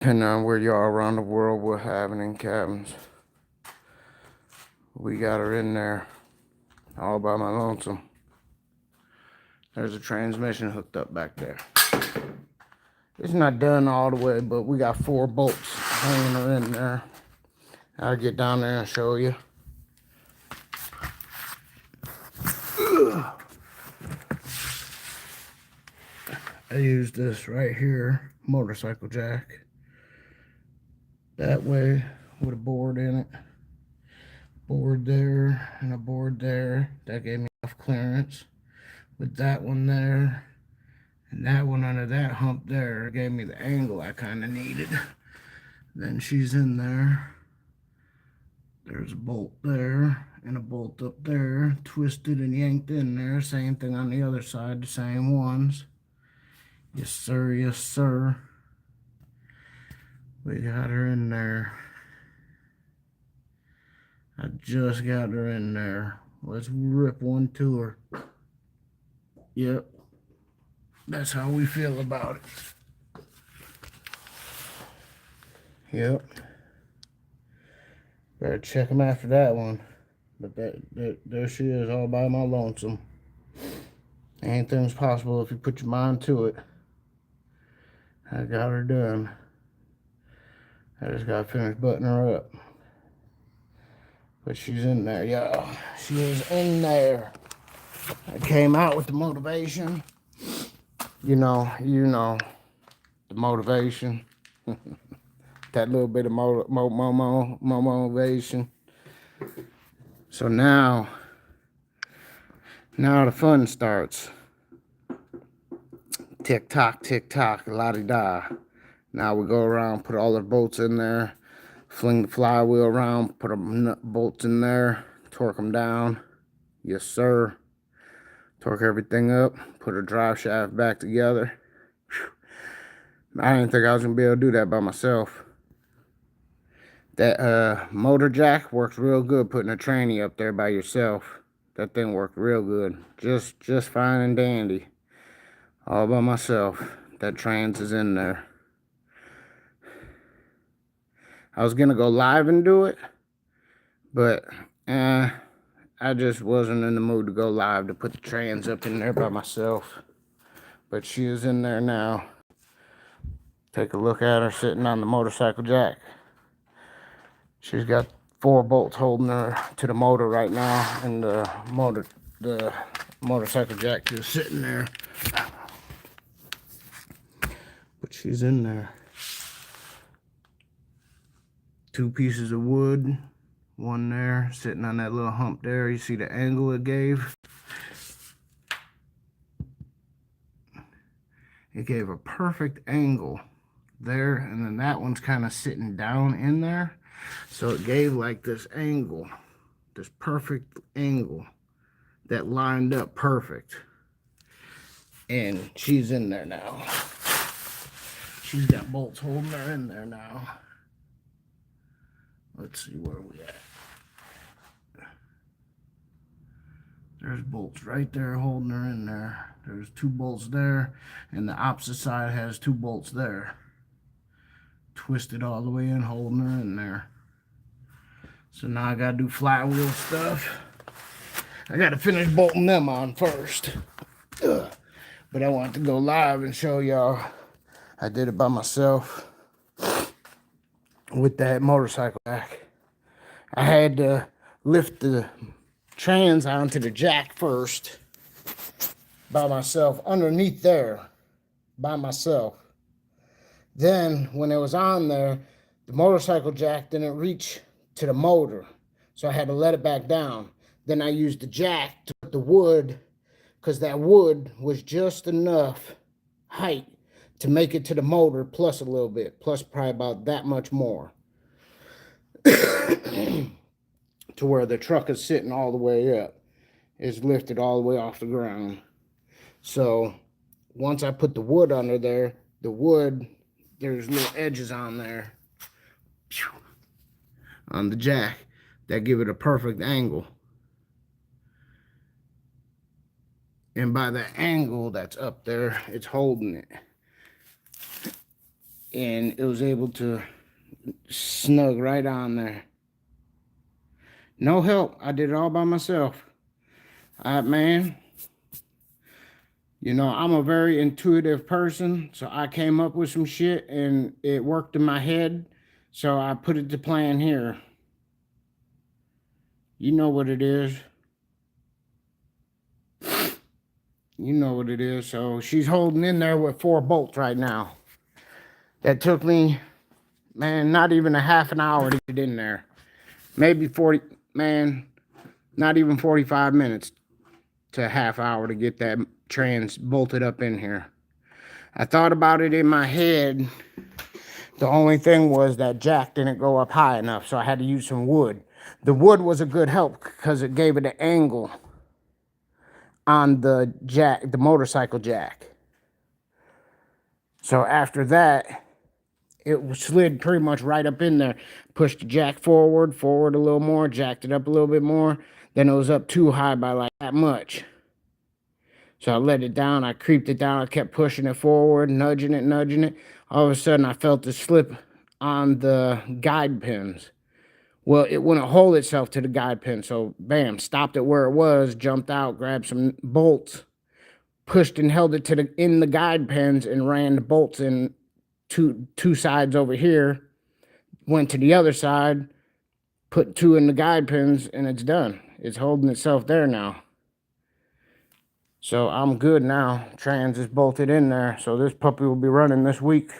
Depending on where you are around the world, we're having in cabins. We got her in there all by my lonesome. There's a transmission hooked up back there. It's not done all the way, but we got 4 bolts hanging her in there. I'll get down there and show you. I use this right here, motorcycle jack. That way, with a board in it. Board there and a board there. That gave me enough clearance. With that one there and that one under that hump there, it gave me the angle I kind of needed. Then she's in there. There's a bolt there and a bolt up there, twisted and yanked in there. Same thing on the other side, the same ones. Yes, sir, yes, sir. We got her in there. I just got her in there. Let's rip one to her. Yep. That's how we feel about it. Yep. Better check them after that one. But there she is, all by my lonesome. Anything's possible if you put your mind to it. I got her done. I just gotta finish buttoning her up. But she's in there, y'all. She is in there. I came out with the motivation. You know, the motivation. That little bit of motivation. So now the fun starts. Tick tock, la-di-da. Now we go around, put all the bolts in there, fling the flywheel around, put them bolts in there, torque them down. Yes, sir. Torque everything up, put a drive shaft back together. Whew. I didn't think I was gonna be able to do that by myself. That motor jack works real good putting a tranny up there by yourself. That thing worked real good. Just fine and dandy. All by myself. That trans is in there. I was gonna go live and do it, but I just wasn't in the mood to go live to put the trans up in there by myself. But she is in there now. Take a look at her sitting on the motorcycle jack. She's got 4 bolts holding her to the motor right now, and the motorcycle jack just sitting there. But she's in there. 2 pieces of wood, one there, sitting on that little hump there. You see the angle it gave? It gave a perfect angle there, and then that one's kind of sitting down in there. So it gave like this angle, this perfect angle that lined up perfect. And she's in there now. She's got bolts holding her in there now. Let's see where we at. There's bolts right there holding her in there. There's 2 bolts there, and the opposite side has 2 bolts there. Twisted all the way in, holding her in there. So now I gotta do flywheel stuff. I gotta finish bolting them on first. But I wanted to go live and show y'all I did it by myself with that motorcycle jack. I had to lift the trans onto the jack first by myself, underneath there by myself. Then when it was on there, the motorcycle jack didn't reach to the motor, so I had to let it back down. Then I used the jack to put the wood, because that wood was just enough height to make it to the motor, plus a little bit, plus probably about that much more. To where the truck is sitting all the way up. It's lifted all the way off the ground. So once I put the wood under there, the wood, there's little edges on there on the jack that give it a perfect angle. And by the angle that's up there, it's holding it. and it was able to snug right on there. No help. I did it all by myself. Man, you know, I'm a very intuitive person, so I came up with some shit and it worked in my head, so I put it to plan here. You know what it is. You know what it is. So she's holding in there with 4 bolts right now. That took me, man, not even a half an hour to get in there. Maybe 40, man, not even 45 minutes to a half hour to get that trans bolted up in here. I thought about it in my head. The only thing was that jack didn't go up high enough, so I had to use some wood. The wood was a good help because it gave it an angle on the jack, the motorcycle jack. So after that, it slid pretty much right up in there. Pushed the jack forward a little more, jacked it up a little bit more. Then it was up too high by like that much. So I let it down, I creeped it down, I kept pushing it forward, nudging it. All of a sudden, I felt the slip on the guide pins. Well, it wouldn't hold itself to the guide pin, so bam, stopped it where it was, jumped out, grabbed some bolts, pushed and held it to in the guide pins, and ran the bolts in two sides over here. Went to the other side, put 2 in the guide pins, and it's done. It's holding itself there now. So I'm good now. Trans is bolted in there. So this puppy will be running this week.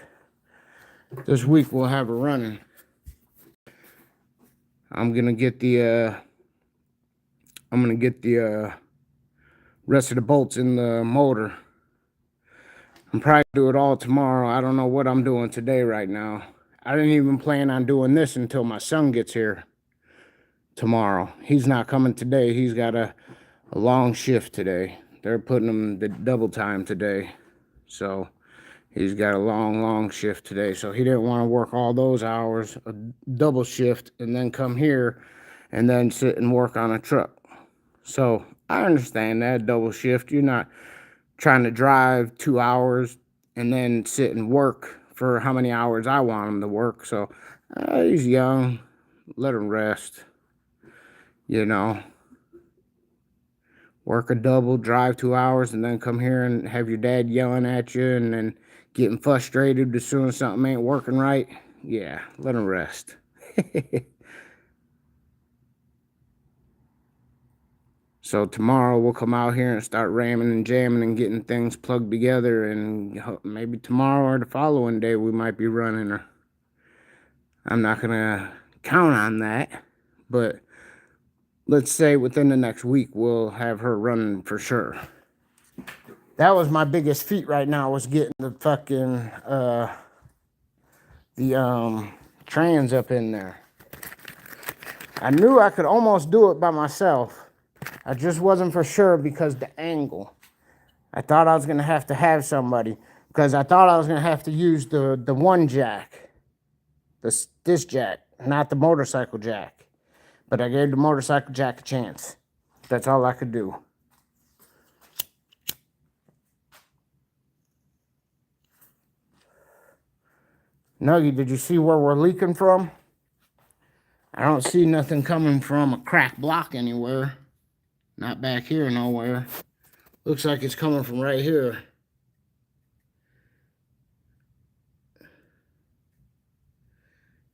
This week we'll have her running. I'm gonna get the rest of the bolts in the motor. I'm probably do it all tomorrow. I don't know what I'm doing today right now. I didn't even plan on doing this until my son gets here tomorrow. He's not coming today. He's got a long shift today. They're putting him the double time today. So he's got a long shift today. So he didn't want to work all those hours, a double shift, and then come here and then sit and work on a truck. So I understand that double shift. You're not trying to drive 2 hours and then sit and work for how many hours I want him to work. So he's young. Let him rest. You know. Work a double, drive 2 hours, and then come here and have your dad yelling at you and then getting frustrated as soon as something ain't working right. Yeah, let him rest. So tomorrow we'll come out here and start ramming and jamming and getting things plugged together, and maybe tomorrow or the following day we might be running her. I'm not going to count on that, but let's say within the next week we'll have her running for sure. That was my biggest feat right now, was getting the fucking trans up in there. I knew I could almost do it by myself. I just wasn't for sure because the angle. I thought I was gonna have to have somebody, because I thought I was gonna have to use the one jack, this jack, not the motorcycle jack. But I gave the motorcycle jack a chance. That's all I could do. Nuggy, did you see where we're leaking from? I don't see nothing coming from a cracked block anywhere. Not back here nowhere. Looks like it's coming from right here.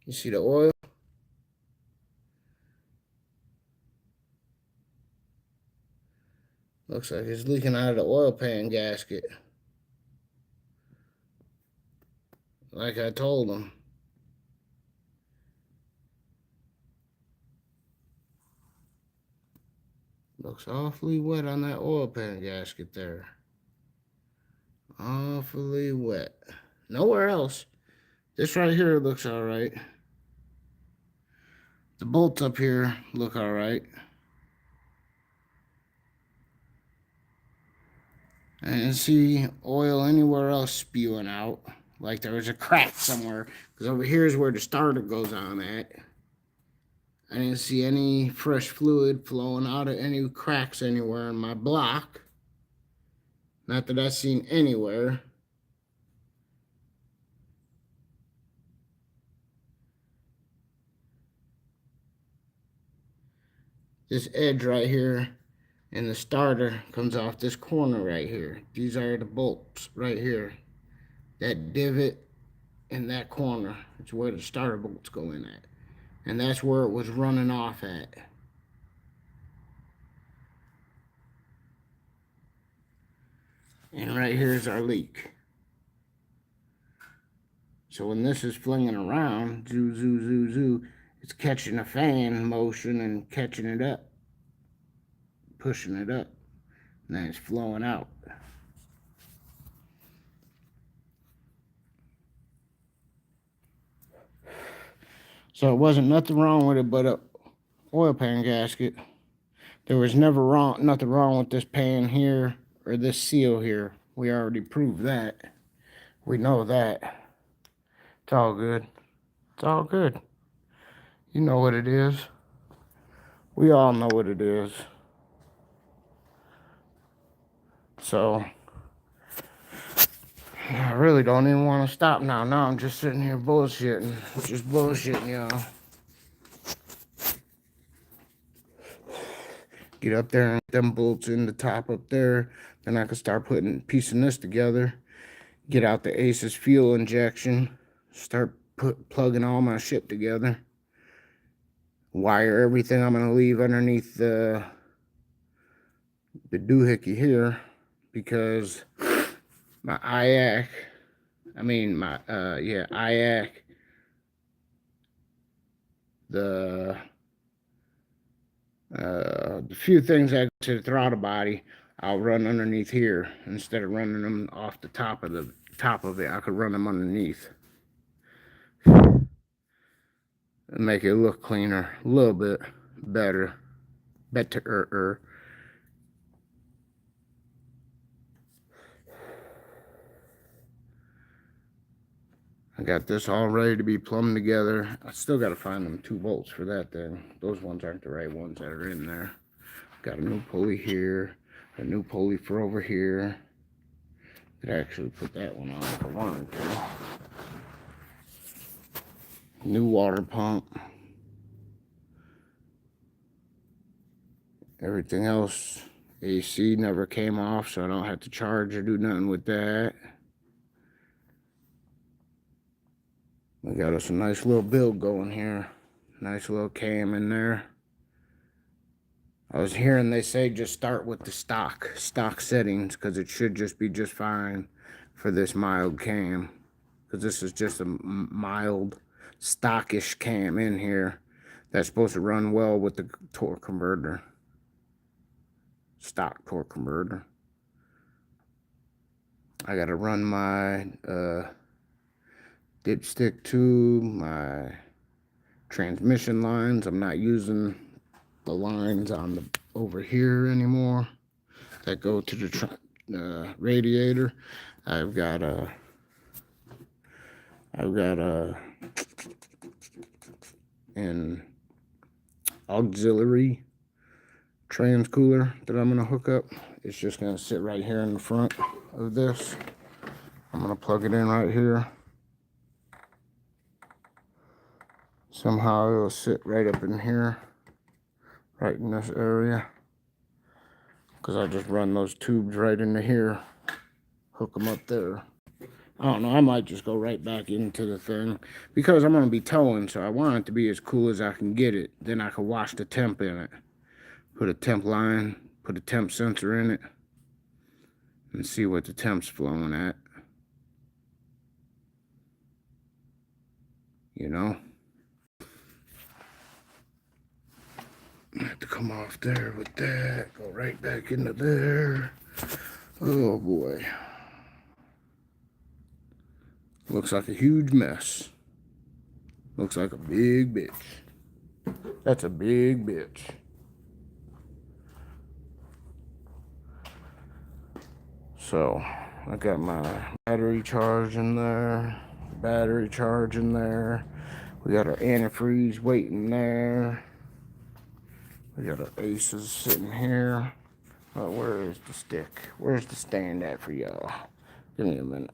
You see the oil? Looks like it's leaking out of the oil pan gasket. Like I told them. Looks awfully wet on that oil pan gasket there. Awfully wet. Nowhere else. This right here looks all right. The bolts up here look all right. I didn't see oil anywhere else spewing out. Like there was a crack somewhere. Because over here is where the starter goes on at. I didn't see any fresh fluid flowing out of any cracks anywhere in my block. Not that I've seen anywhere. This edge right here and the starter comes off this corner right here. These are the bolts right here. That divot in that corner, it's where the starter bolts go in at. And that's where it was running off at. And right here is our leak. So when this is flinging around, zoo, zoo, zoo, zoo, it's catching a fan motion and catching it up, pushing it up, and then it's flowing out. So it wasn't nothing wrong with it but a oil pan gasket. There was never nothing wrong with this pan here or this seal here. We already proved that. We know that. It's all good. It's all good. You know what it is. We all know what it is. So I really don't even want to stop now. Now I'm just sitting here bullshitting. Just bullshitting, y'all. Get up there and get them bolts in the top up there. Then I can start piecing this together. Get out the Aces fuel injection. Start plugging all my shit together. Wire everything I'm going to leave underneath the doohickey here. Because my IAC, IAC, the few things I go to the throttle body, I'll run underneath here instead of running them off the top of it. I could run them underneath and make it look cleaner, a little bit better. I got this all ready to be plumbed together. I still got to find them 2 bolts for that thing. Those ones aren't the right ones that are in there. Got a new pulley here, a new pulley for over here. Could actually put that one on if I wanted to. New water pump. Everything else, AC never came off, so I don't have to charge or do nothing with that. We got us a nice little build going here. Nice little cam in there. I was hearing they say just start with the stock settings because it should just be just fine for this mild cam. Because this is just a mild, stockish cam in here that's supposed to run well with the torque converter. Stock torque converter. I got to run my dipstick to my transmission lines. I'm not using the lines on the over here anymore that go to the radiator. I've got an auxiliary trans cooler that I'm gonna hook up. It's just gonna sit right here in the front of this. I'm gonna plug it in right here. Somehow it'll sit right up in here, right in this area, because I just run those tubes right into here, hook them up there. I don't know, I might just go right back into the thing because I'm going to be towing, so I want it to be as cool as I can get it. Then I can watch the temp in it. Put a temp line, put a temp sensor in it, and see what the temp's flowing at. You know? I have to come off there with that, go right back into there. Oh boy. Looks like a huge mess. Looks like a big bitch. That's a big bitch. So, I got my battery charge in there. We got our antifreeze waiting there. We got our Aces sitting here. Oh, where is the stick? Where's the stand at for y'all? Give me a minute.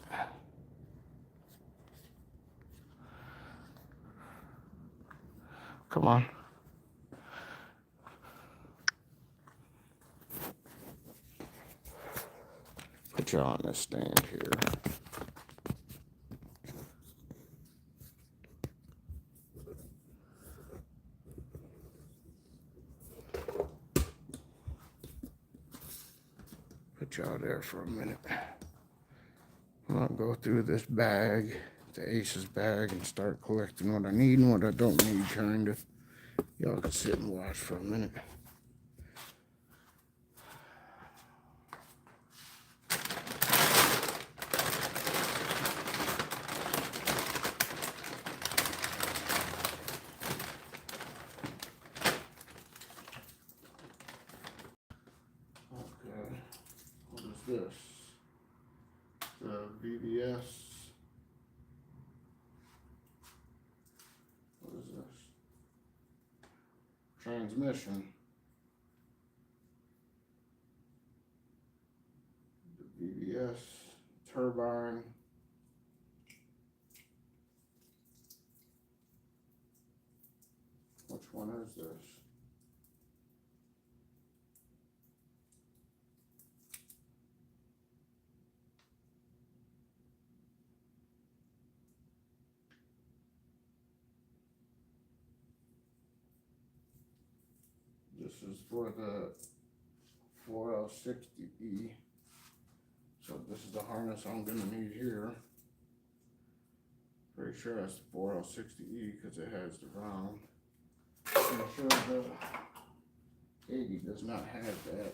Come on. you on this stand here. Put y'all there for a minute. I'll go through this bag, the Aces bag, and start collecting what I need and what I don't need, kind of. Y'all can sit and watch for a minute. Okay, what is this? The VVS. What is this? Transmission. The VVS turbine. Which one is this? This is for the 4L60E. So this is the harness I'm gonna need here. Pretty sure that's the 4L60E because it has the round. Pretty sure the 80 does not have that.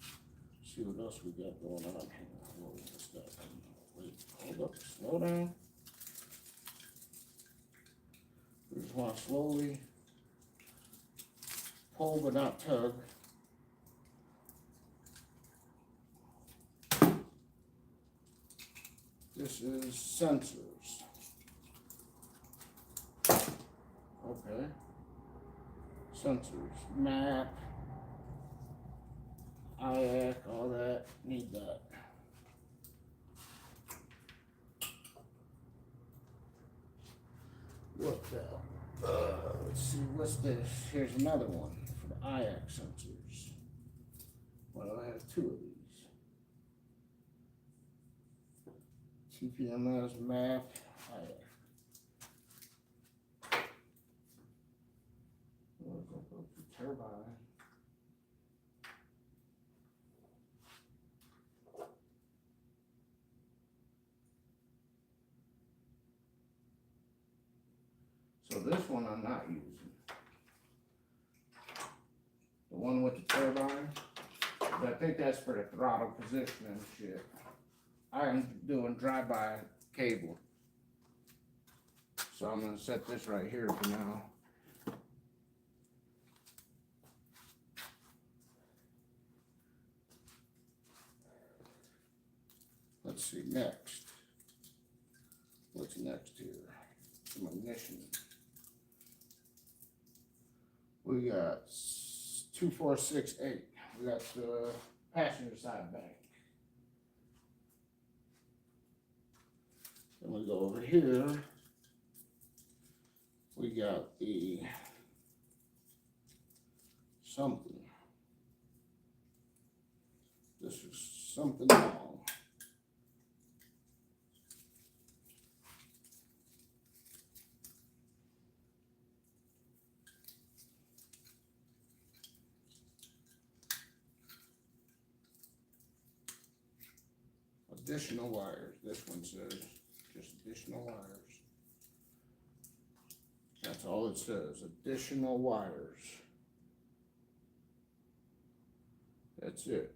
Let's see what else we got going on here. What was this stuff? Wait, hold up, slow down. We just want to slowly pull but not tug. This is sensors. Okay. Sensors, map, IAC, all that, need that. What the? Let's see, what's this? Here's another one for the IAC sensors. Well, I have two of these. TPMS, map, IAC. Turbine. So this one I'm not using. The one with the turbine. But I think that's for the throttle position and shit. I am doing drive-by cable. So I'm gonna set this right here for now. Let's see, next. What's next here? Some ignition. We got 2468. We got the passenger side bank. Then we go over here. We got the something. This is something wrong. Additional wires. This one says just additional wires. That's all it says. Additional wires. That's it.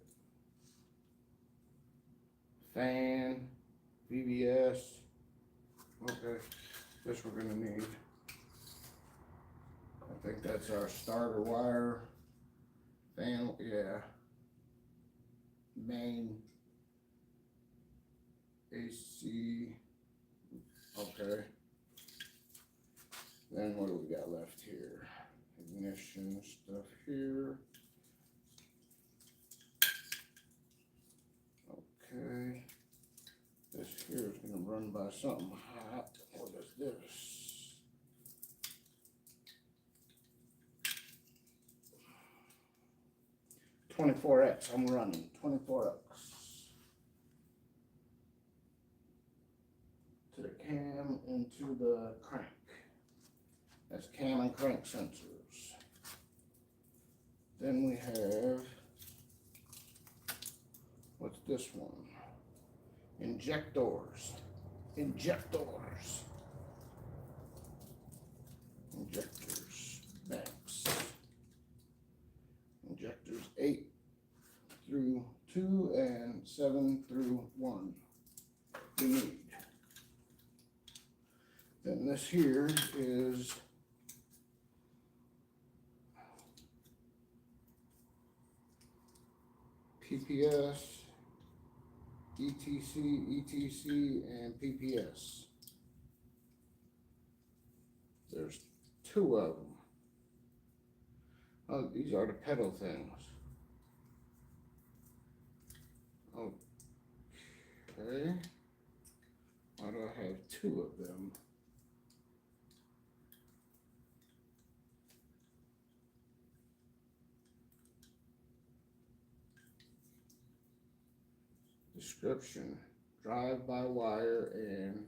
Fan, VVS. Okay, this we're gonna need. I think that's our starter wire. Fan, yeah. Main. AC. Okay. Then what do we got left here? Ignition stuff here. Okay. This here is going to run by something hot. What is this? $24X. I'm running $24X. into the crank. That's cam and crank sensors. Then we have, what's this one? Injectors. Injectors. Banks. Injectors 8 through 2 and 7 through 1. You need. Then this here is PPS, ETC, and PPS. There's 2 of them. Oh, these are the pedal things. Okay. Why do I have 2 of them? Description: drive-by-wire and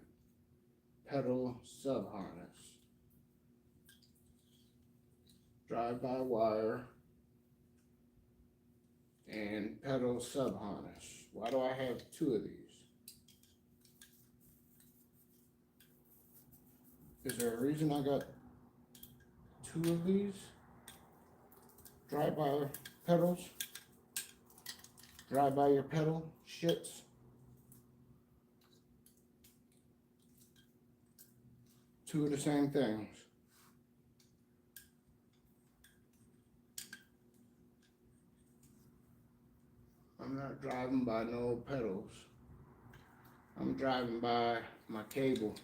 pedal sub-harness. Drive-by-wire and pedal sub-harness. Why do I have 2 of these? Is there a reason I got 2 of these? Drive-by pedals? Drive-by your pedal shits? Two of the same things. I'm not driving by no pedals. I'm driving by my cable.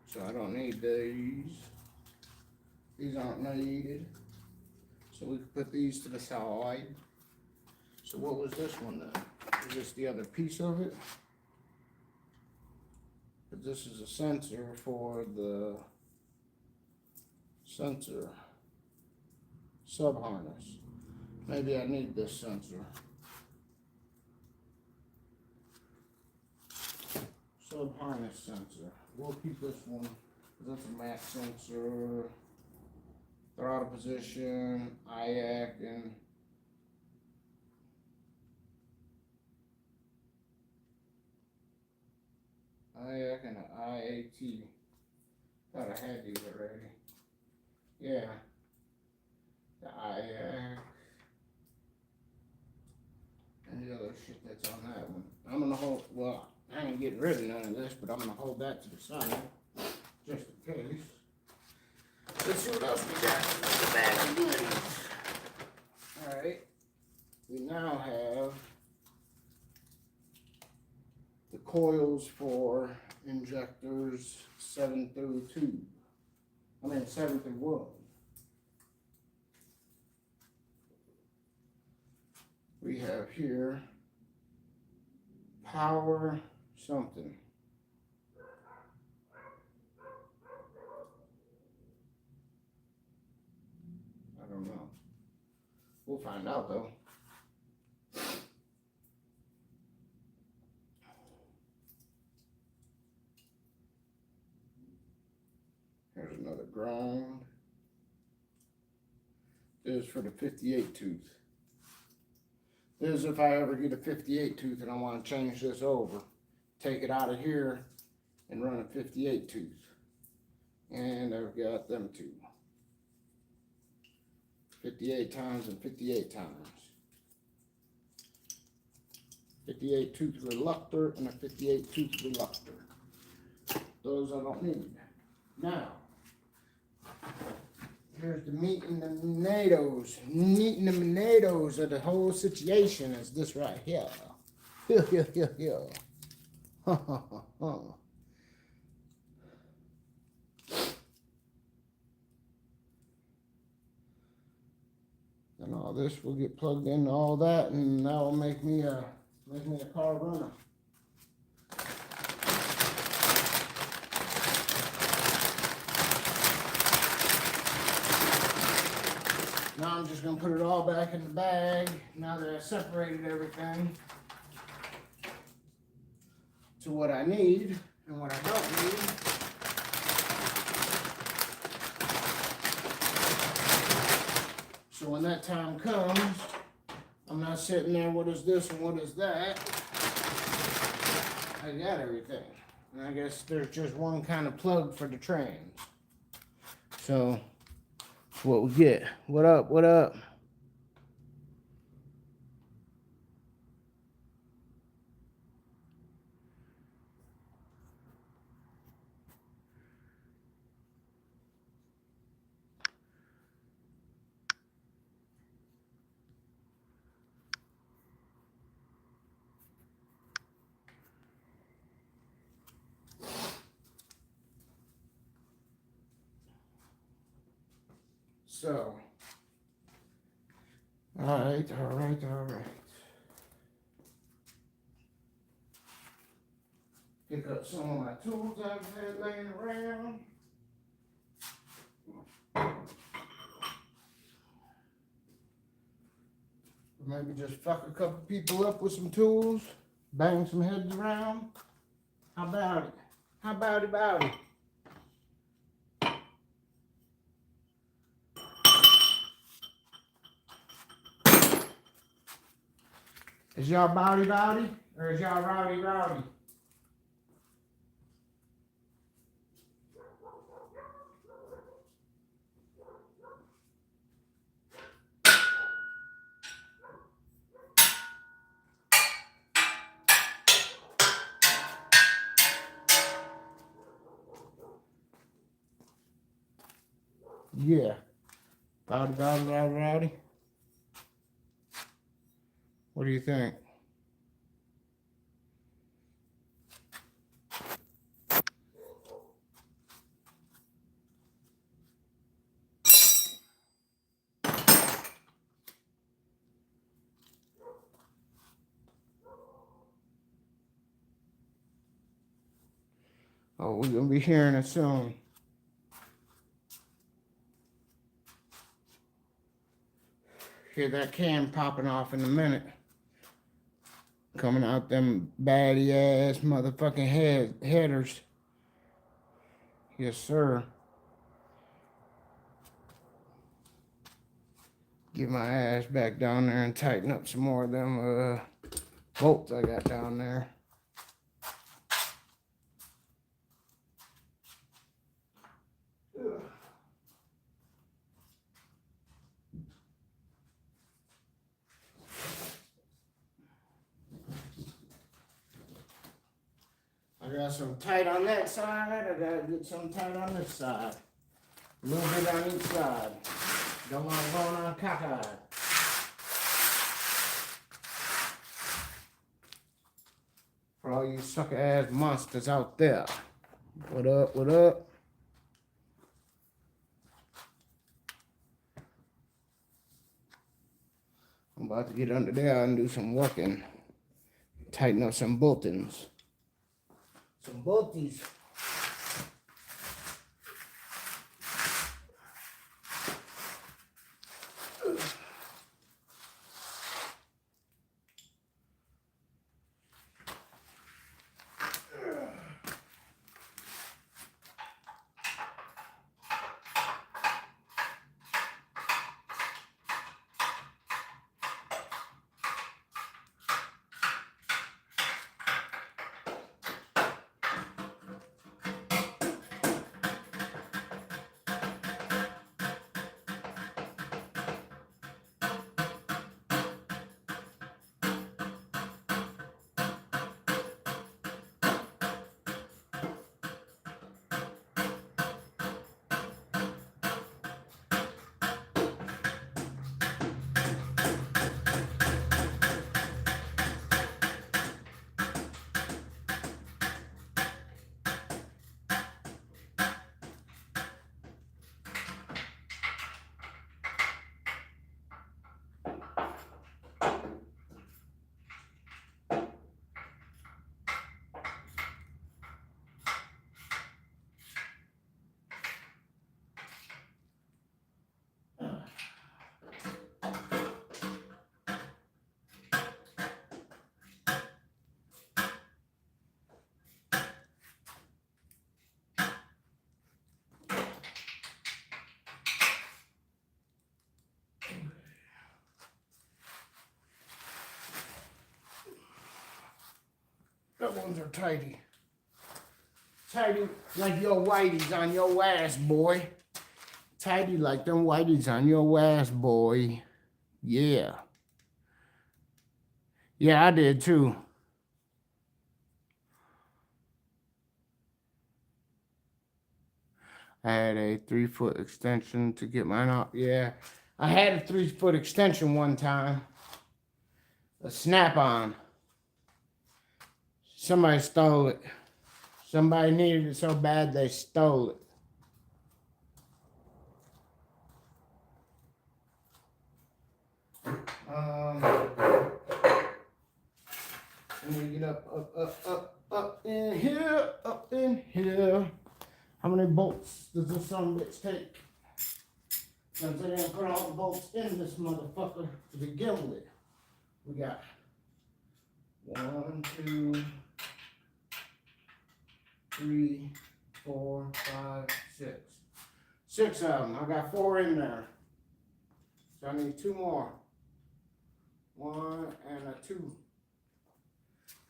So I don't need these. These aren't needed. So we can put these to the side. So what was this one then? Is this the other piece of it? But this is a sensor for the sensor sub-harness. Maybe I need this sensor. Sub-harness sensor. We'll keep this one, because that's a max sensor, throttle position, IAC, and IAC and an IAT. Thought I had these already. Yeah. The IAC. And the other shit that's on that one. I'm gonna hold, well, I ain't getting rid of none of this, but I'm gonna hold that to the side, just in case. Let's see what else we got in the bag of goodies. Alright. We now have the coils for injectors 7 through 2. 7 through 1. We have here power something. I don't know. We'll find out though. Here's another ground. This is for the 58 tooth. This is if I ever get a 58 tooth and I want to change this over. Take it out of here and run a 58 tooth. And I've got them two. 58 times and 58 times. 58 tooth reluctor and a 58 tooth reluctor. Those I don't need. Now, here's the meat and the potatoes. Meat and the potatoes of the whole situation is this right here. Here. Ha ha ha ha. And all this will get plugged into all that, and that will make me a car runner. Now I'm just gonna put it all back in the bag, now that I separated everything, to to what I need and what I don't need. So when that time comes, I'm not sitting there, what is this and what is that? I got everything. And I guess there's just one kind of plug for the trans. So, that's what we get. What up, what up? So, all right. Pick up some of my tools I've had laying around. Maybe just fuck a couple people up with some tools, bang some heads around. How about it? How about it? Is y'all bowdy or is y'all rowdy? Yeah. Rowdy. What do you think? Oh, we're gonna be hearing it soon. Hear that can popping off in a minute. Coming out them baddie ass motherfucking headers. Yes, sir. Get my ass back down there and tighten up some more of them bolts I got down there. I got some tight on that side. I gotta get some tight on this side. A little bit on each side. Don't want to going on cockeyed. For all you sucker ass monsters out there. What up, what up? I'm about to get under there and do some working. Tighten up some boltings. Some bolties. other ones are tighty. Tighty like your whiteys on your ass, boy. Tighty like them whiteys on your ass, boy. Yeah. Yeah, I did too. I had a 3-foot extension to get mine out. Yeah, I had a 3-foot extension one time. A snap-on. Somebody stole it. Somebody needed it so bad they stole it. Let me get up in here, up in here. How many bolts does this son of a bitch take? Since I didn't put all the bolts in this motherfucker to begin with. We got 1, 2, 3, 4, 5, 6. 6 of them. I got 4 in there. So I need 2 more. 1 and a 2.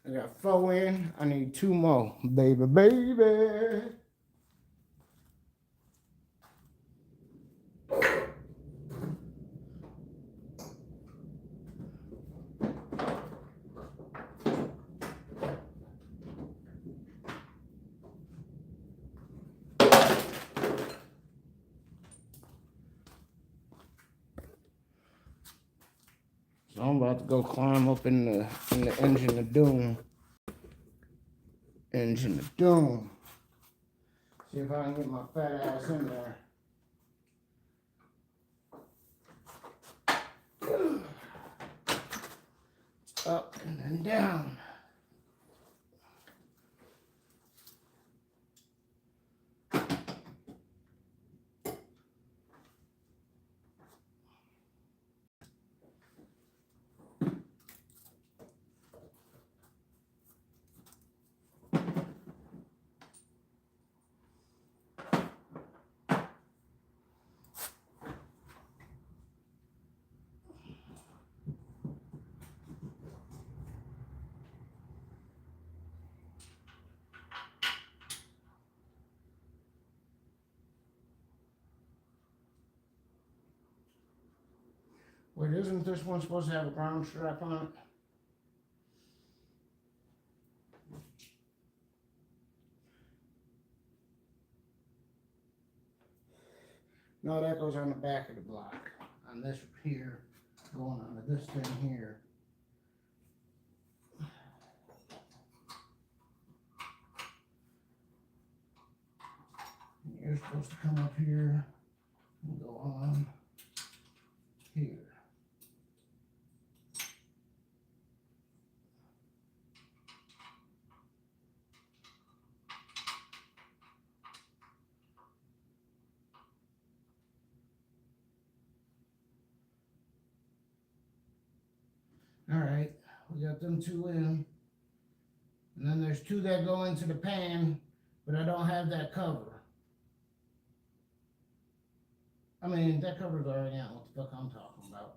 I got 4 in. I need 2 more. Baby, baby. So I'm about to go climb up in the engine of doom. Engine of doom. See if I can get my fat ass in there. Up and then down. Wait, isn't this one supposed to have a ground strap on it? No, that goes on the back of the block. On this here, going on this thing here. You're supposed to come up here and go on here. All right, we got them 2 in. And then there's 2 that go into the pan, but I don't have that cover. I mean, that cover's already out. What the fuck I'm talking about?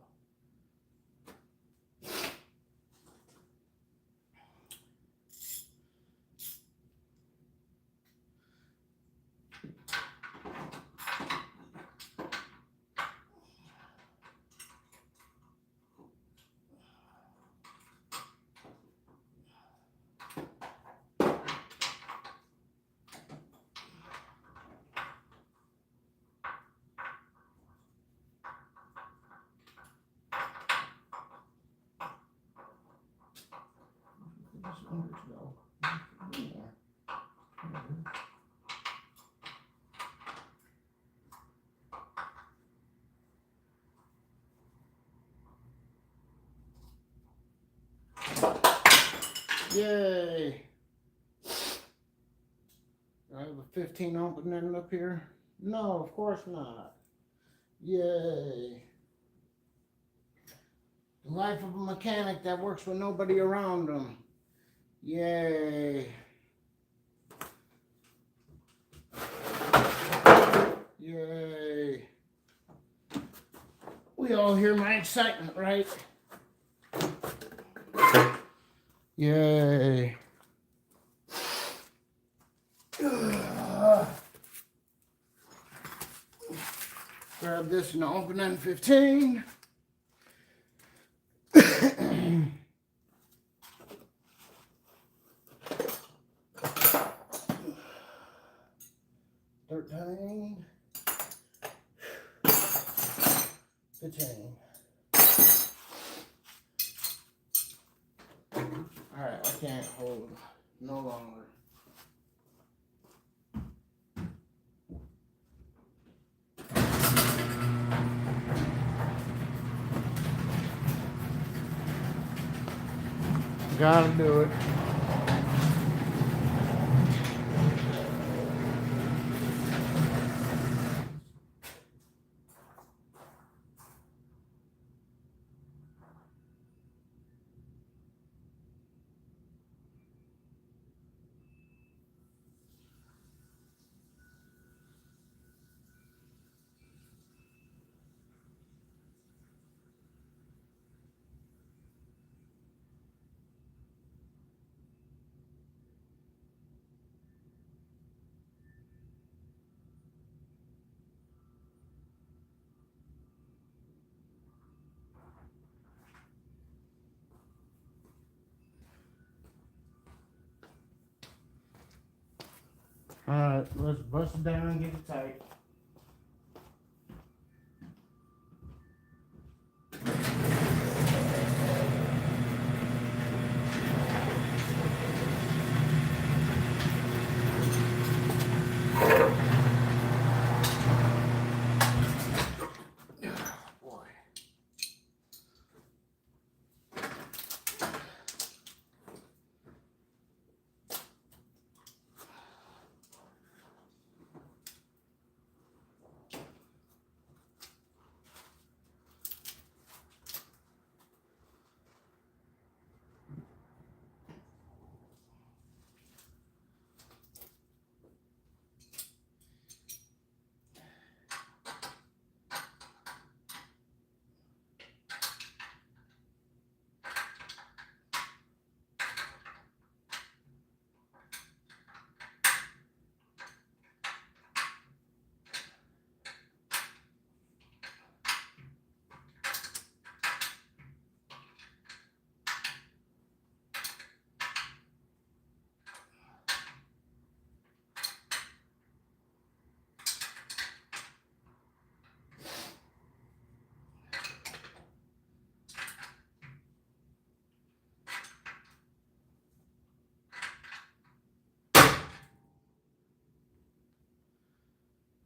Yay! Do I have a 15 opening up here? No, of course not. Yay! The life of a mechanic that works with nobody around him. Yay! Yay! We all hear my excitement, right? Yay! Grab this in the opening 15. 13. 15. Alright, I can't hold no longer. Gotta do it. Alright, let's bust it down and get it tight. Boy.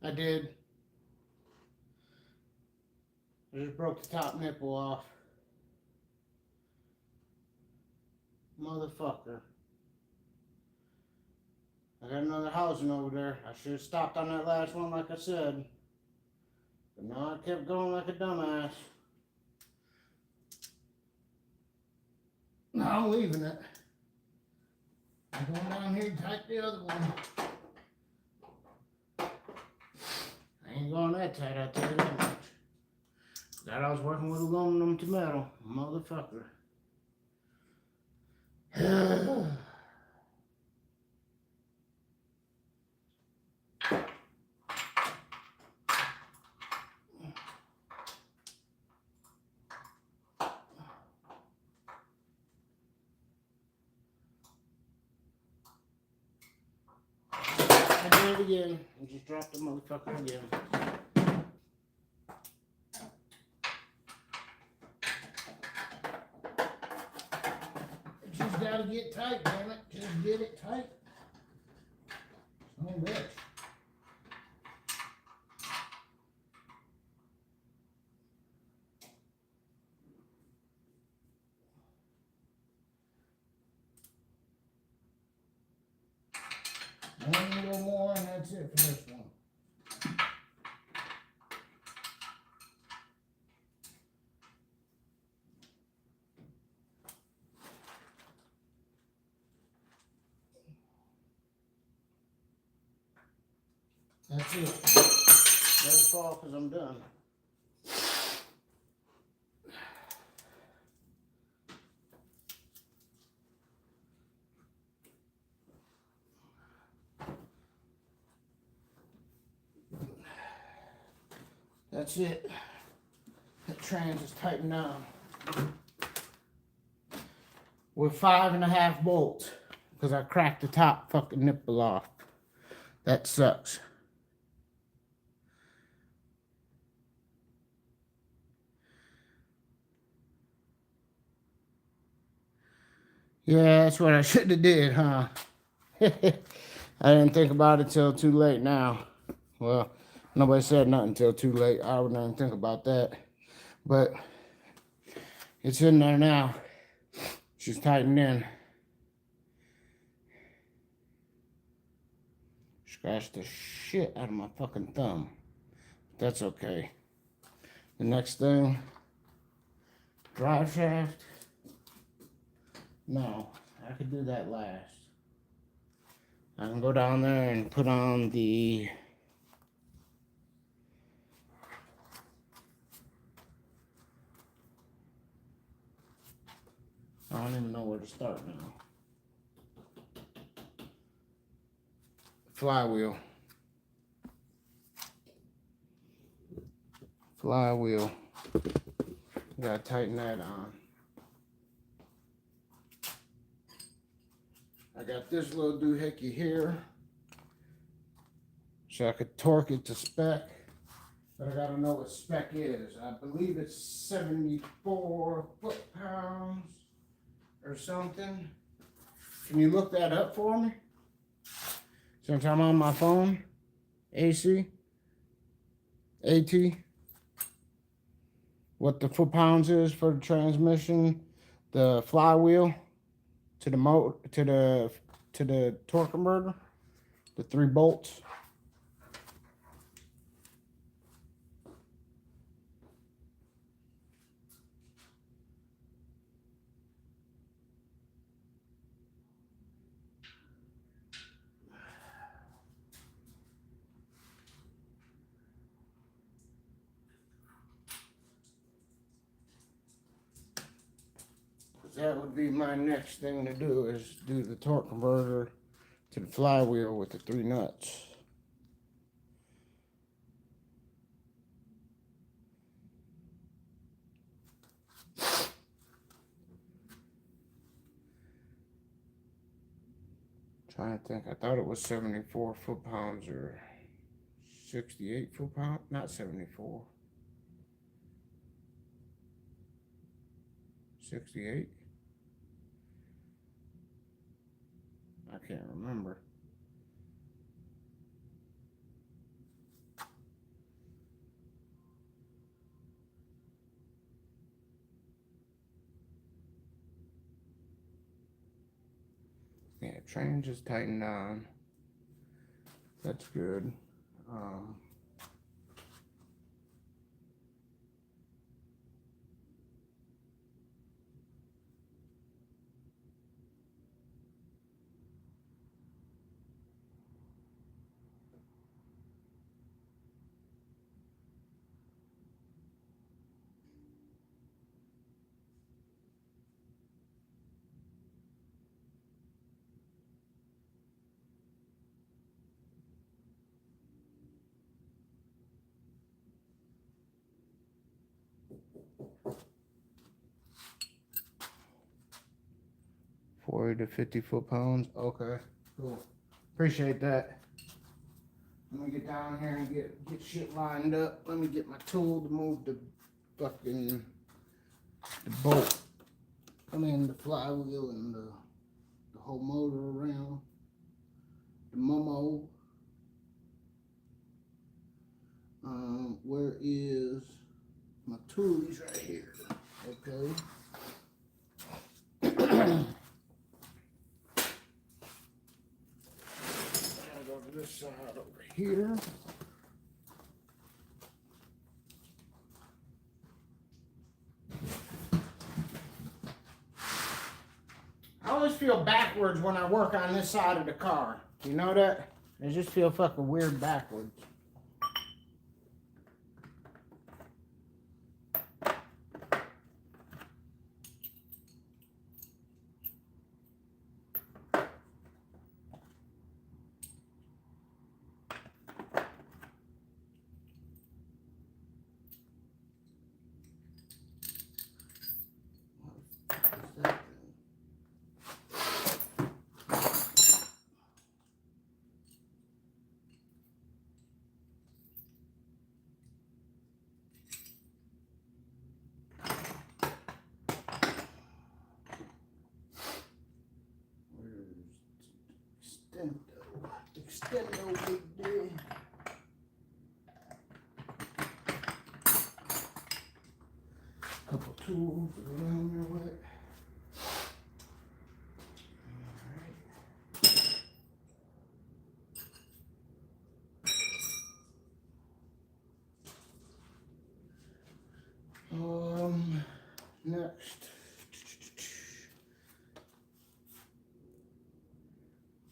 I did. I just broke the top nipple off. Motherfucker. I got another housing over there. I should have stopped on that last one like I said. But no, I kept going like a dumbass. No, I'm leaving it. I'm going down here and tight the other one. I ain't going that tight, I'll tell you that much. Thought I was working with aluminum to metal. Motherfucker. I did it again. I just dropped the motherfucker again. It just gotta get tight, damn it. Just get it tight. Oh, bitch. One little more and that's it for this one. That's it. Let it fall because I'm done. That's it. The trans is tightened down with 5.5 bolts because I cracked the top fucking nipple off. That sucks. Yeah, that's what I should have did, huh? I didn't think about it till too late now. Well, nobody said nothing till too late. I wouldn't even think about that. But it's in there now. She's tightened in. Scratched the shit out of my fucking thumb. That's okay. The next thing, drive shaft. No, I could do that last. I can go down there and put on the I don't even know where to start now. Flywheel. Flywheel. Gotta tighten that on. I got this little doohickey here, so I could torque it to spec, but I gotta know what spec is. I believe it's 74 foot-pounds or something. Can you look that up for me? Since I'm on my phone, AC, AT, what the foot-pounds is for the transmission, the flywheel, to the torque converter, the 3 bolts. That would be my next thing to do, is do the torque converter to the flywheel with the 3 nuts. Trying to think, I thought it was 74 foot-pounds or 68 foot-pounds, not 74. 68? I can't remember. Yeah, train just tightened on. That's good. 40 to 50 foot-pounds. Okay, cool. Appreciate that. Let me get down here and get shit lined up. Let me get my tool to move the fucking bolt. I mean the flywheel and the whole motor around. The Momo. Where is my tool? He's right here. Okay. Gotta go to this side over here. I always feel backwards when I work on this side of the car. You know that? I just feel fucking weird backwards. Extendo, big day. Couple tools around there with it. Next.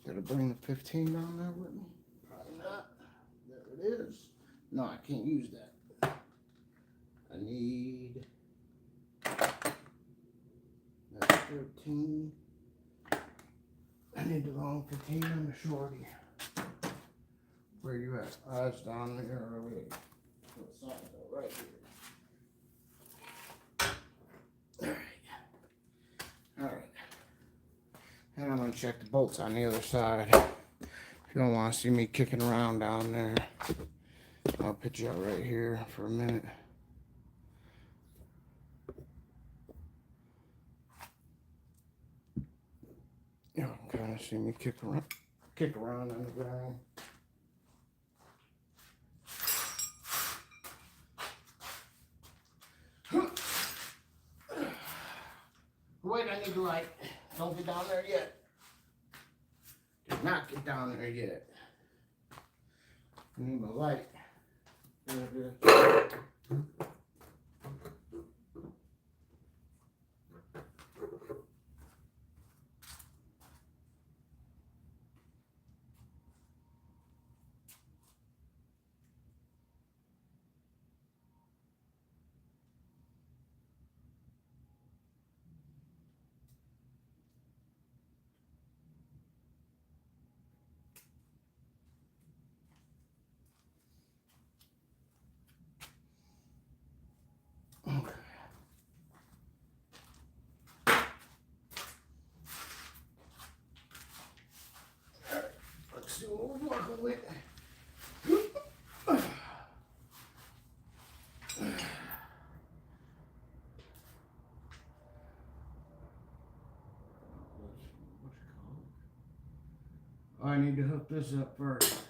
Gotta bring the 15 down there with me? Probably not. There it is. No, I can't use that. I need that's 13. I need the long 15 and the shorty. Where you at? Oh, it's down there already. Right here. Alright. And I'm going to check the bolts on the other side. If you don't want to see me kicking around down there, I'll put you out right here for a minute. You can kind of see me kick around on the ground. Wait, I need the light. Don't get down there yet. Do not get down there yet. I need my light. There it is. Okay. Alright, let's see what we're working with. I need to hook this up first.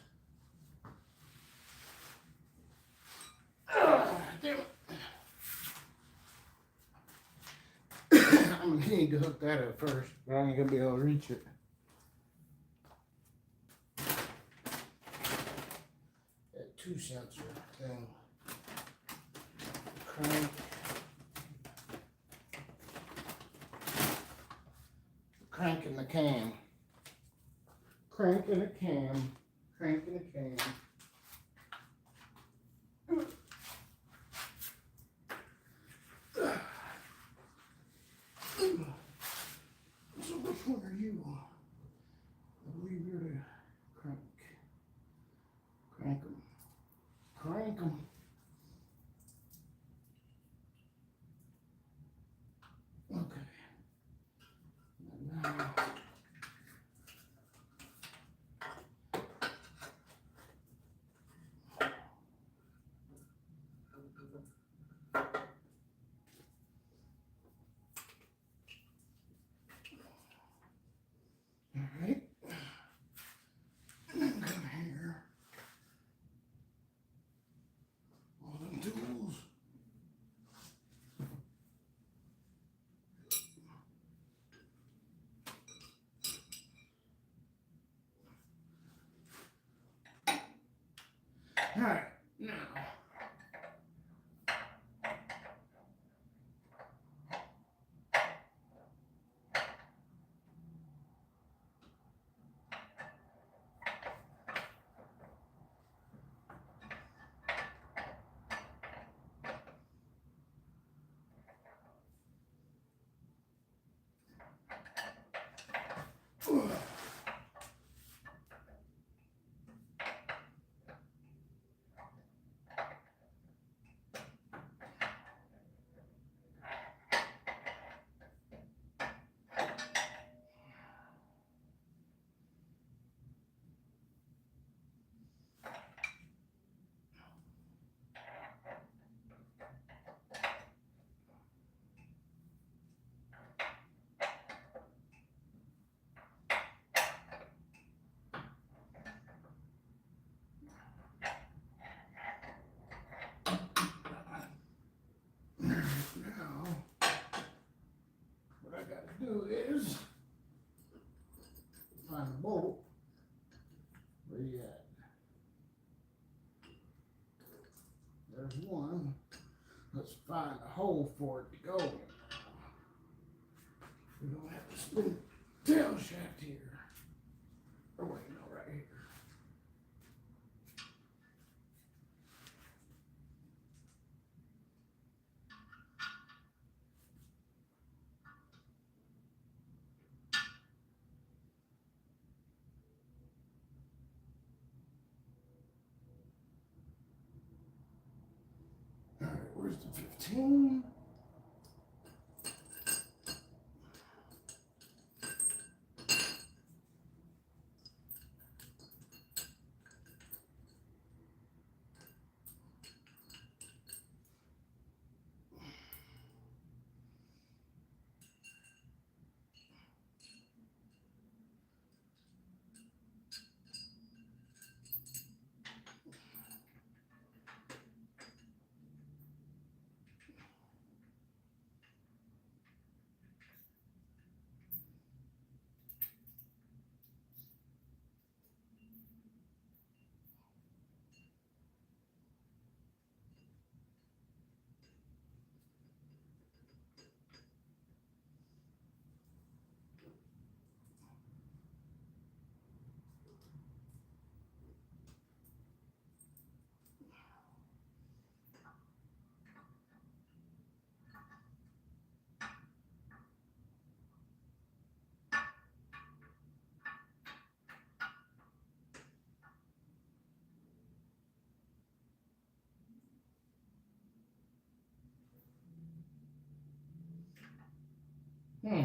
Damn it. I'm gonna need to hook that up first, but I ain't gonna be able to reach it. That 2 sensor thing. Cranking the cam. Cranking a cam. Cranking a cam. So which one are you? I believe you're the crank. Crank 'em. Crank 'em. Okay. And now. Alright. And then come here. All them tools. Alright, now. there's one. Let's find a hole for it to go in. We don't have to spin the tail shaft here. Oh wait, no, right here. All right, where's the 15? Hmm.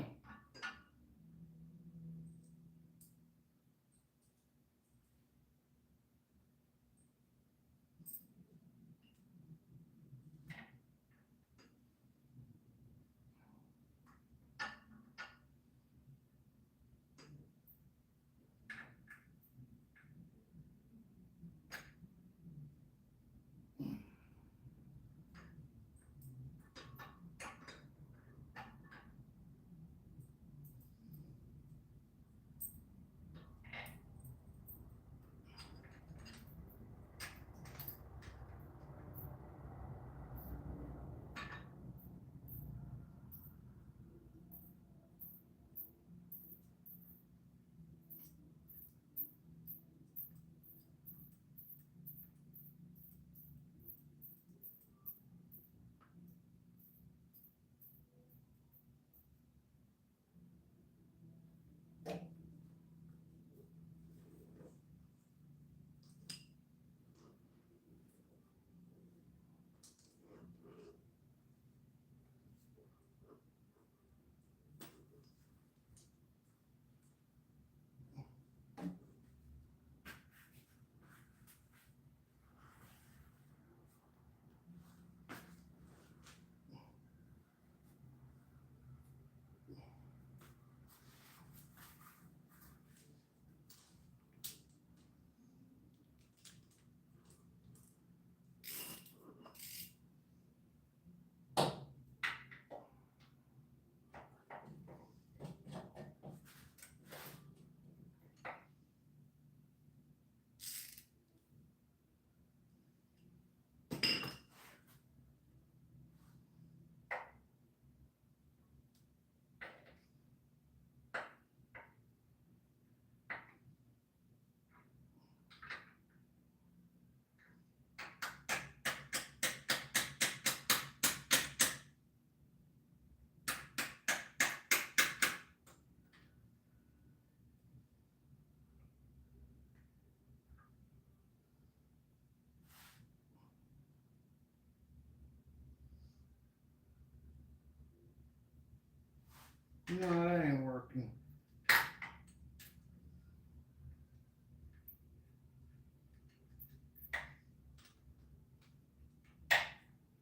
No, that ain't working.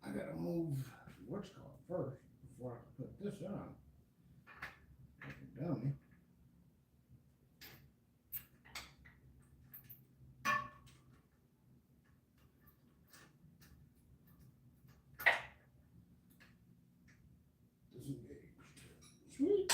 I gotta move what's called first before I put this on. Like a dummy. Disengaged. Sweet.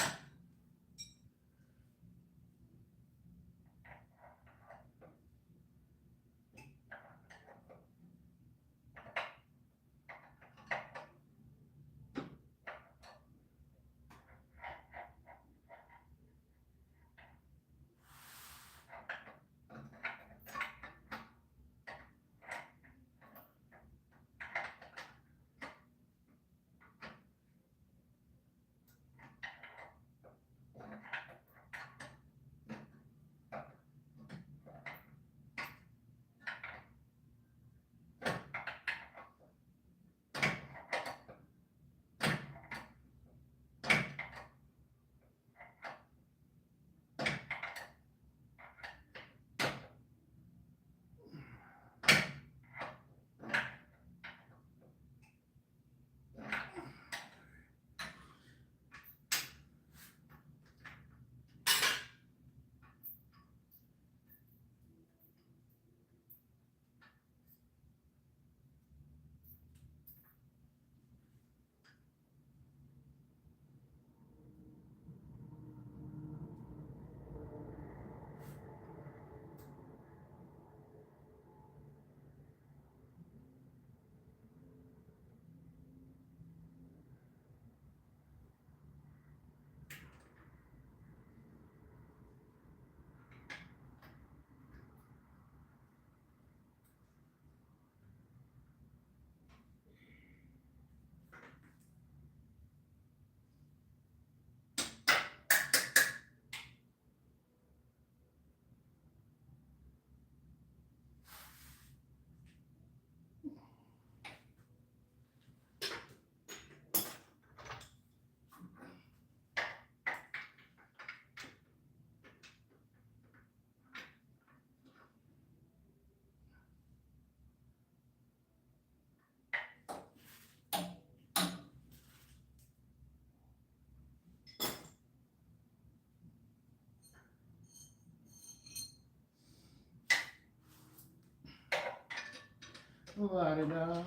La-di-da,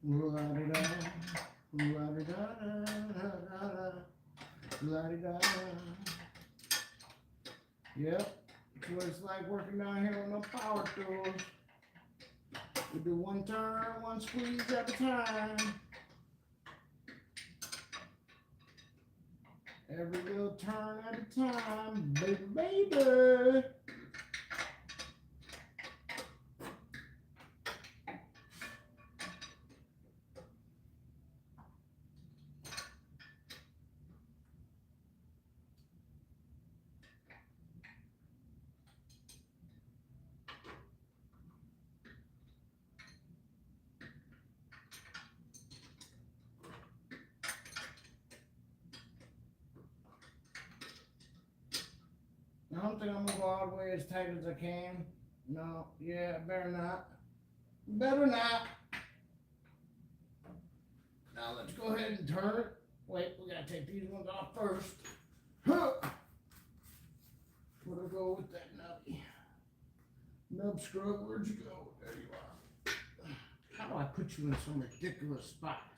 la-di-da, la-di-da-da-da-da-da, la-di-da. Yep, that's what it's like working down here on the power tools. We do one turn, one squeeze at a time. Every little turn at a time, baby, baby. I don't think I'm gonna go all the way as tight as I can. No, yeah, better not. Better not. Now let's go ahead and turn it. Wait, we gotta take these ones off first. Huh. Where'd I go with that nubby? Nub scrub, where'd you go? There you are. How do I put you in some ridiculous spots?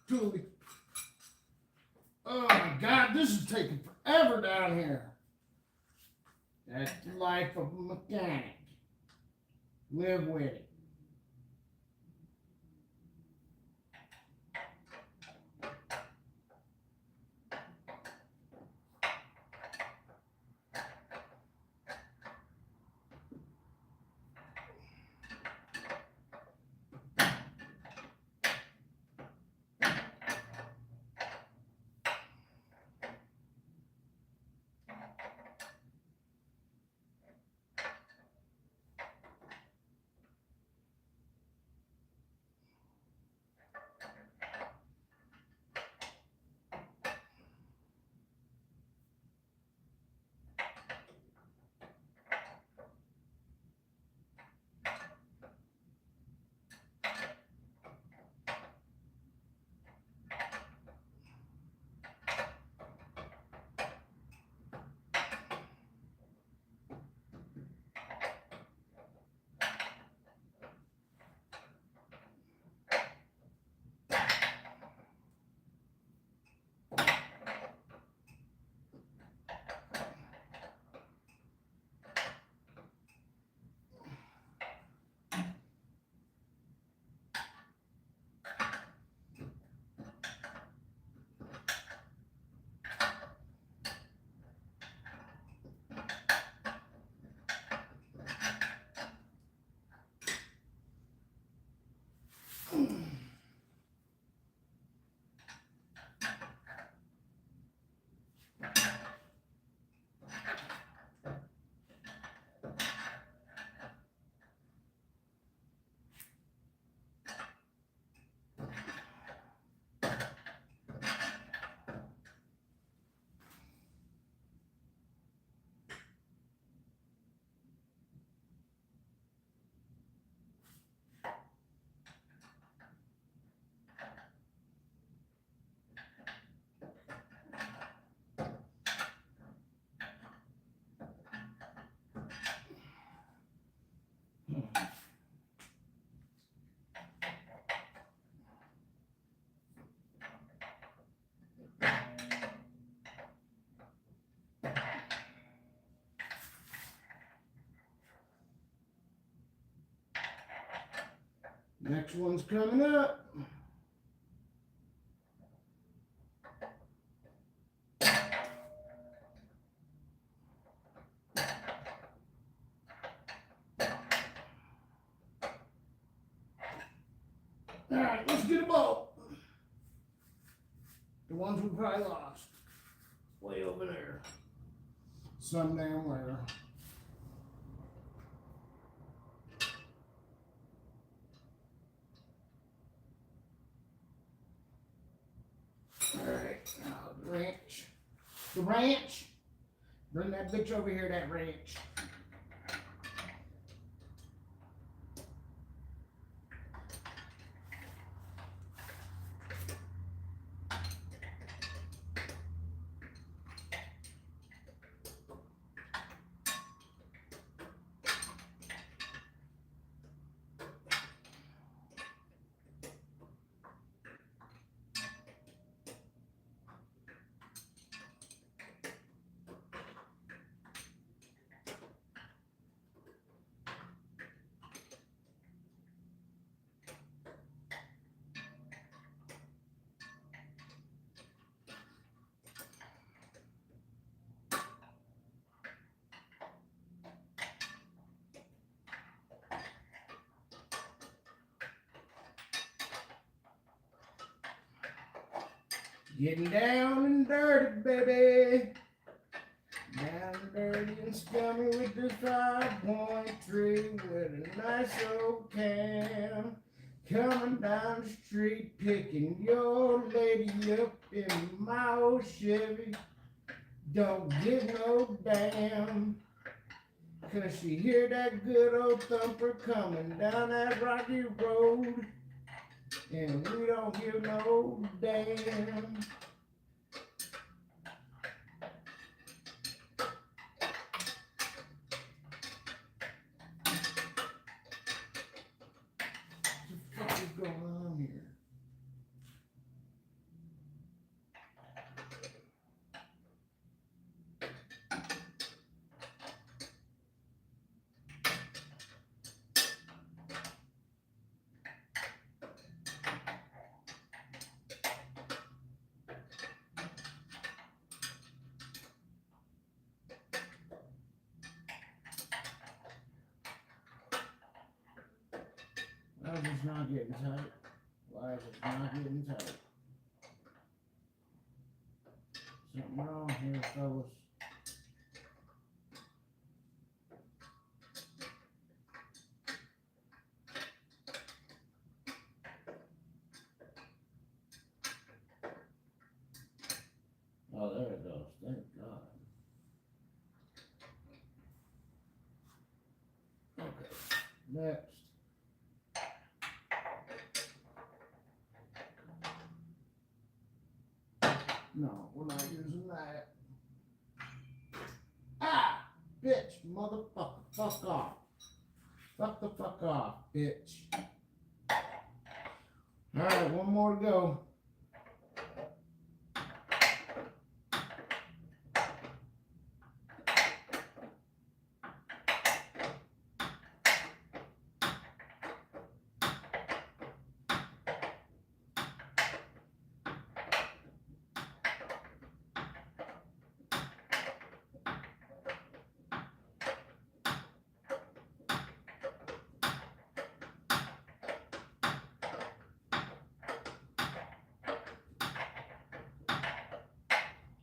Julie. Oh my God, this is taking forever down here. That's the life of a mechanic. Live with it. Next one's coming up. All right, let's get a boat. The ones we probably lost. Way over there. Some damn where. Alright, now the wrench. The wrench. Bring that bitch over here, that wrench. Getting down and dirty, baby. Down and dirty and scummy with this 5.3 with a nice old can. Coming down the street, picking your lady up in my old Chevy. Don't give no damn, 'cause she hear that good old thumper coming down that rocky road. And we don't give no damn. What the fuck is going on here? Why is this not getting tight? Why is it not getting tight? Something wrong here, fellas. Oh, there it goes. Thank God. Okay. Next. No, we're not using that. Ah! Bitch, motherfucker. Fuck off. Fuck the fuck off, bitch. Alright, one more to go.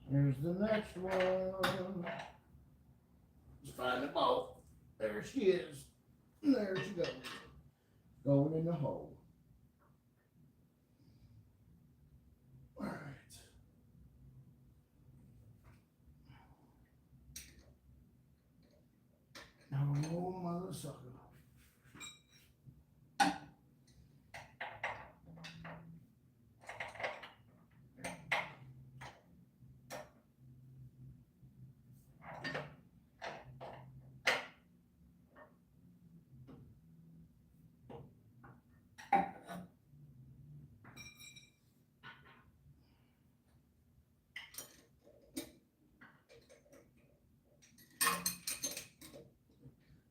Here's the next one. Let's find the boat. There she is. There she goes. Going in the hole. Alright. Oh, mother sucker.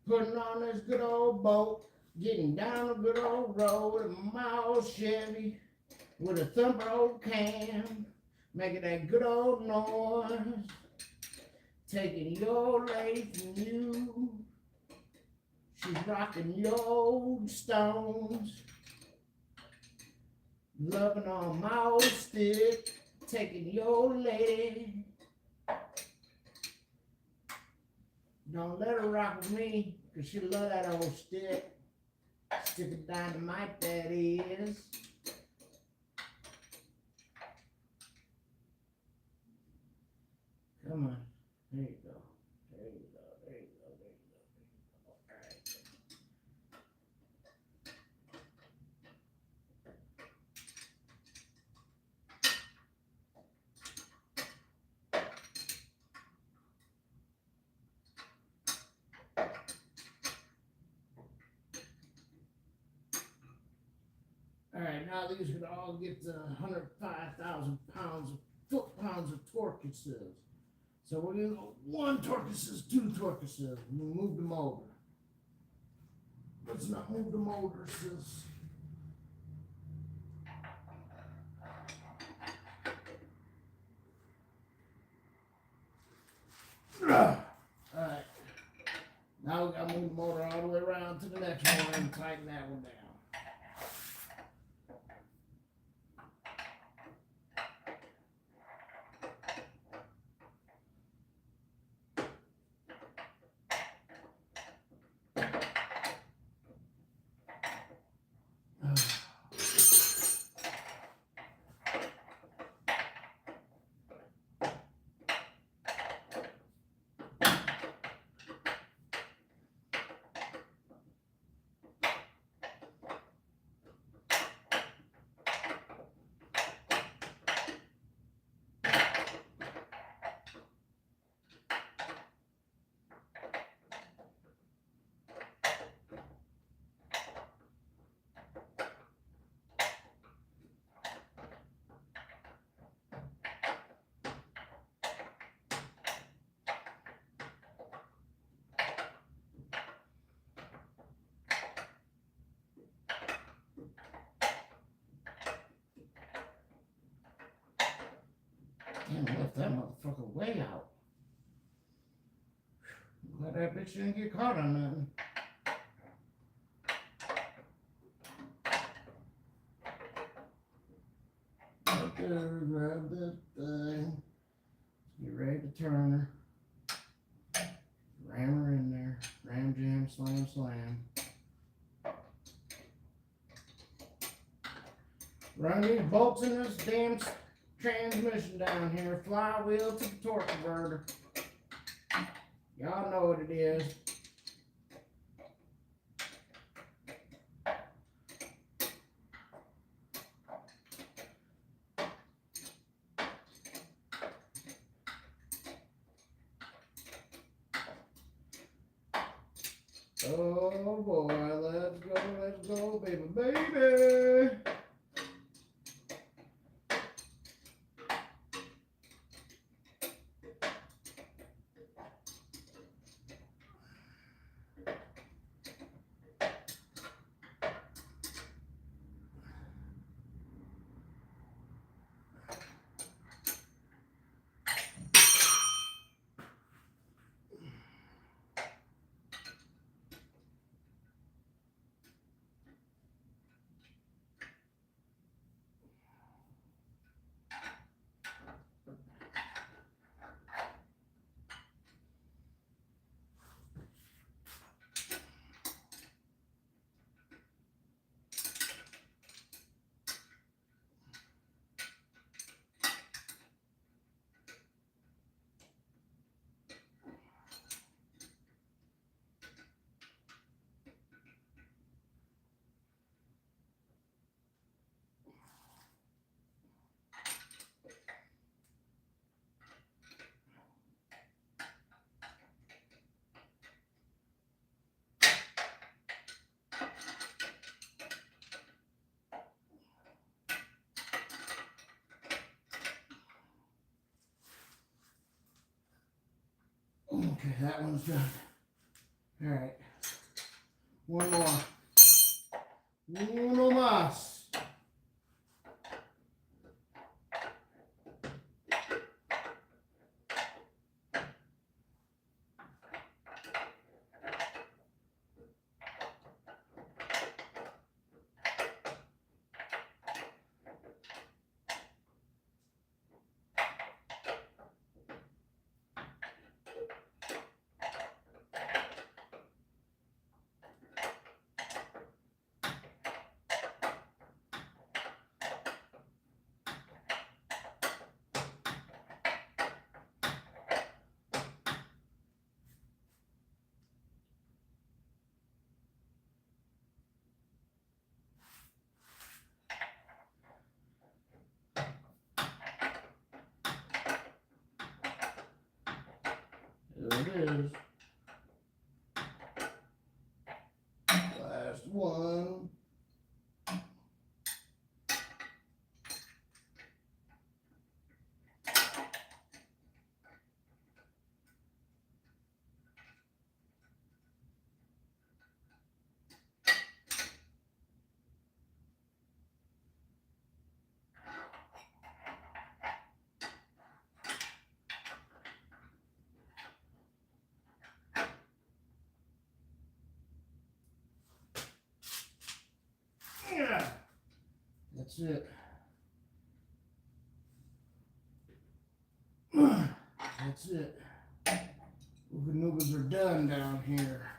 Putting on this good old boat. Getting down a good old road in my old Chevy with a thumper old cam, making that good old noise, taking your lady from you. She's rocking your old Stones, loving on my old stick, taking your lady. Don't let her rock with me, 'cause she love that old stick. Stick of dynamite that is. Come on. There you go. There you go. There you go. There you go. All right. All right, now these would all get to 105,000 foot-pounds of torque, it says. So we're going to go 1 torque assist, 2 torque assist. We'll move the motor. Let's not move the motor, sis. All right. Now we got to move the motor all the way around to the next one and tighten that one down. Damn, I left that motherfucker way out. Glad that bitch didn't get caught on nothing. Right there, grab that thing. Get ready to turn her. Ram her in there. Ram, jam, slam, slam. Run these bolts in this damn transmission down here. Flywheel to the torque converter. Y'all know what it is. Oh boy, let's go, baby, baby. Okay, that one's done. All right, one more. Uno más. There it is. Last one. Yeah. That's it. That's it. Ooga noogas are done down here.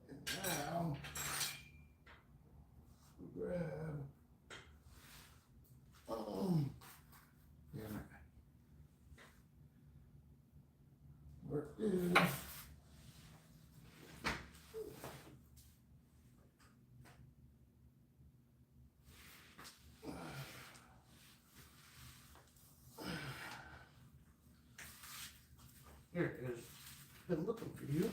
And now, grab. Damn it. Where is? Here it is. Been looking for you.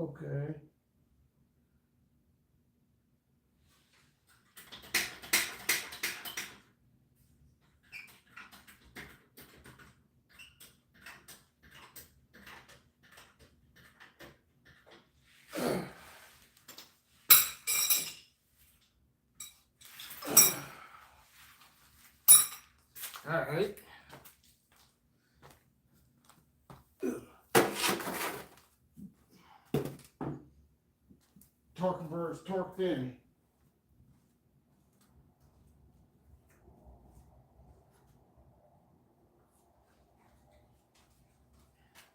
Okay. All right. Torque converter's torqued in.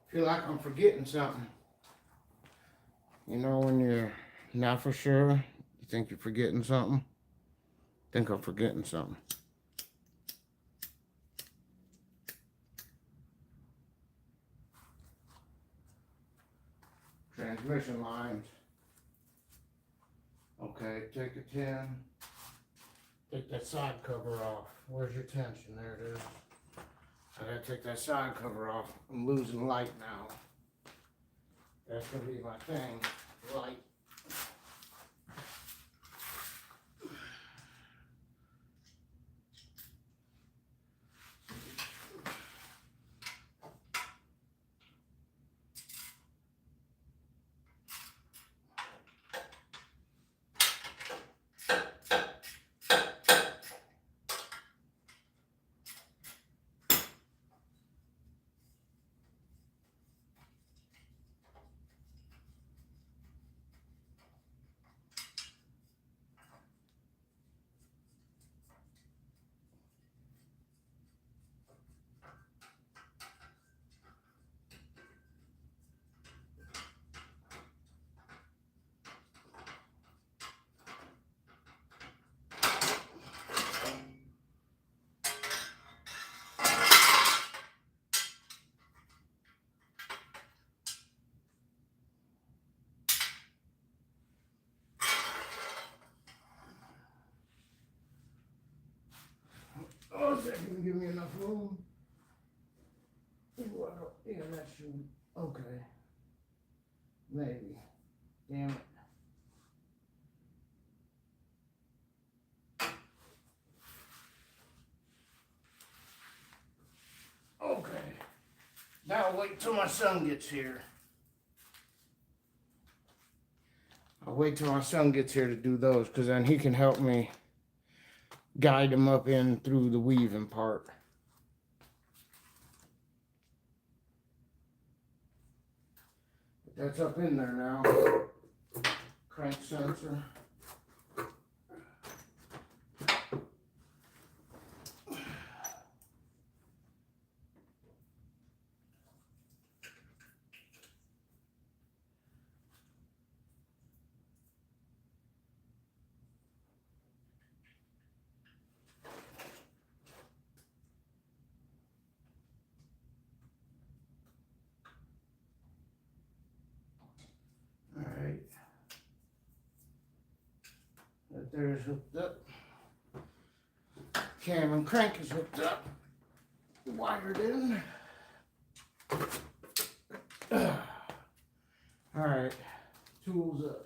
Feel like I'm forgetting something. You know when you're not for sure, you think you're forgetting something? Think I'm forgetting something. Transmission lines. Okay, take a 10. Take that side cover off. Where's your tension? There it is. I gotta take that side cover off. I'm losing light now. That's gonna be my thing. Light. Oh, is that gonna give me enough room? Well, yeah, that should. Okay. Maybe. Damn it. Okay. Now wait till my son gets here. I'll wait till my son gets here to do those, because then he can help me guide him up in through the weaving part. That's up in there now. Crank sensor. Alright. That there's hooked up. Cam and crank is hooked up. Wired in. Alright. Tools up.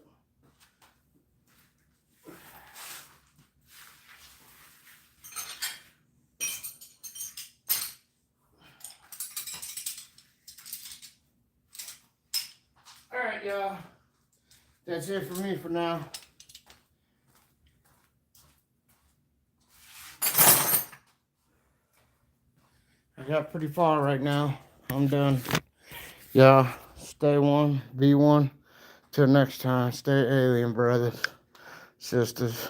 Alright, y'all. That's it for me for now. I got pretty far right now. I'm done. Y'all, stay one, be one. Till next time, stay alien, brothers, sisters.